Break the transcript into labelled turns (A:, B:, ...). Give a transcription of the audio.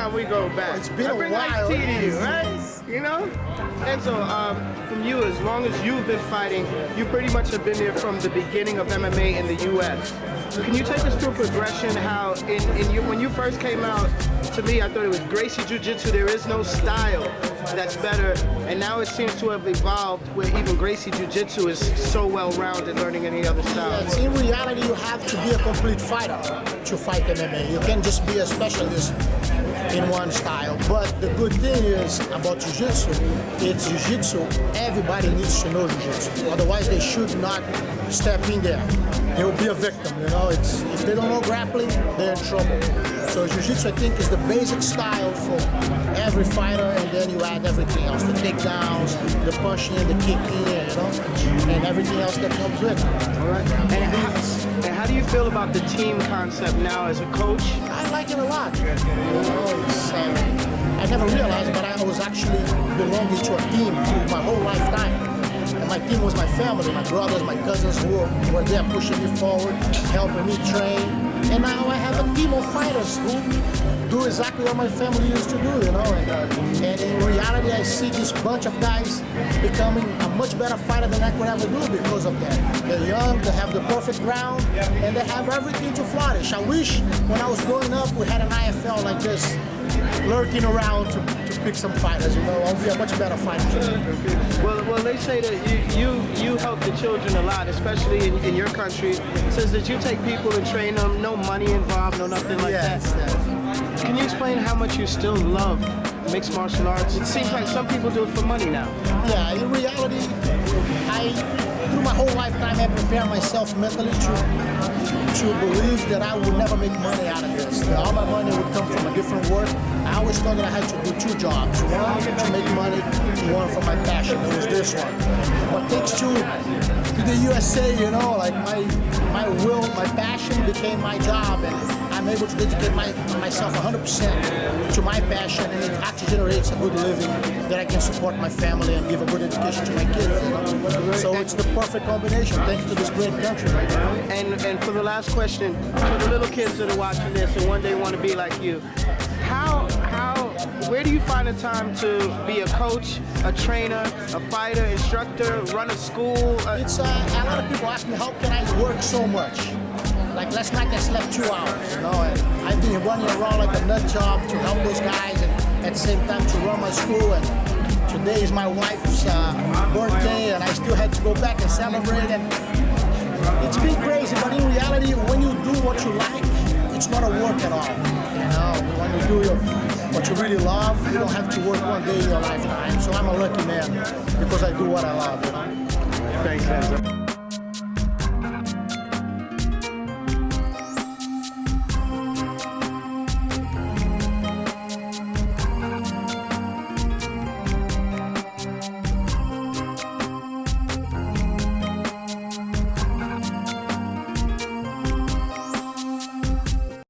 A: time we go back.
B: It's been a
A: bring
B: while.
A: Tea to you, right? You know? And so, from you, as long as you've been fighting, you pretty much have been there from the beginning of MMA in the U.S. Can you take us through progression, how when you first came out, to me, I thought it was Gracie Jiu-Jitsu, there is no style that's better, and now it seems to have evolved where even Gracie Jiu-Jitsu is so well-rounded learning any other style.
B: Yes, in reality, you have to be a complete fighter to fight MMA. You can't just be a specialist in one style. But the good thing is about Jiu-Jitsu, it's Jiu-Jitsu. Everybody needs to know Jiu-Jitsu. Otherwise, they should not step in there. They will be a victim, you know. If they don't know grappling, they're in trouble. So Jiu-Jitsu, I think, is the basic style for every fighter, and then you add everything else, the takedowns, the punching, the kicking, you know, and everything else that comes with it.
A: All right. And how do you feel about the team concept now as a coach?
B: I like it a lot. You know, I never realized, but I was actually belonging to a team through my whole lifetime. And my team was my family, my brothers, my cousins who were there pushing me forward, helping me train. And now I have a team of fighters who do exactly what my family used to do, you know. And in reality, I see this bunch of guys becoming a much better fighter than I could ever do because of that. They're young, they have the perfect ground, and they have everything to flourish. I wish when I was growing up, we had an IFL like this, lurking around to pick some fighters, you know. I'll be a much better fighter.
A: Well, they say that you help the children a lot, especially in your country. It says that you take people and train them, no money involved, no nothing like that.
B: Yes.
A: Can you explain how much you still love mixed martial arts? It seems like some people do it for money now.
B: Yeah, in reality, through my whole lifetime, I prepare myself mentally to believe that I would never make money out of this. That all my money would come from a different work. I always thought that I had to do two jobs. One to make money, one for my passion. It was this one. But thanks to the USA, you know, like my will, my passion became my job, and I'm able to dedicate myself 100% to my passion, and it actually generates a good living that I can support my family and give a good education to my kids. You know? So it's the perfect combination, thanks to this great country.
A: And for the last question, for the little kids that are watching this and one day want to be like you, where do you find the time to be a coach, a trainer, a fighter, instructor, run a school?
B: It's a lot of people ask me, how can I work so much? Like last night I slept 2 hours, you know, and I've been running around like a nut job to help those guys, and at the same time to run my school. And today is my wife's birthday, and I still had to go back and celebrate. And it's been crazy, but in reality, when you do what you like, it's not a work at all. You know, when you do what you really love, you don't have to work one day in your lifetime. So I'm a lucky man because I do what I love. You know?
A: Thanks, Renzo.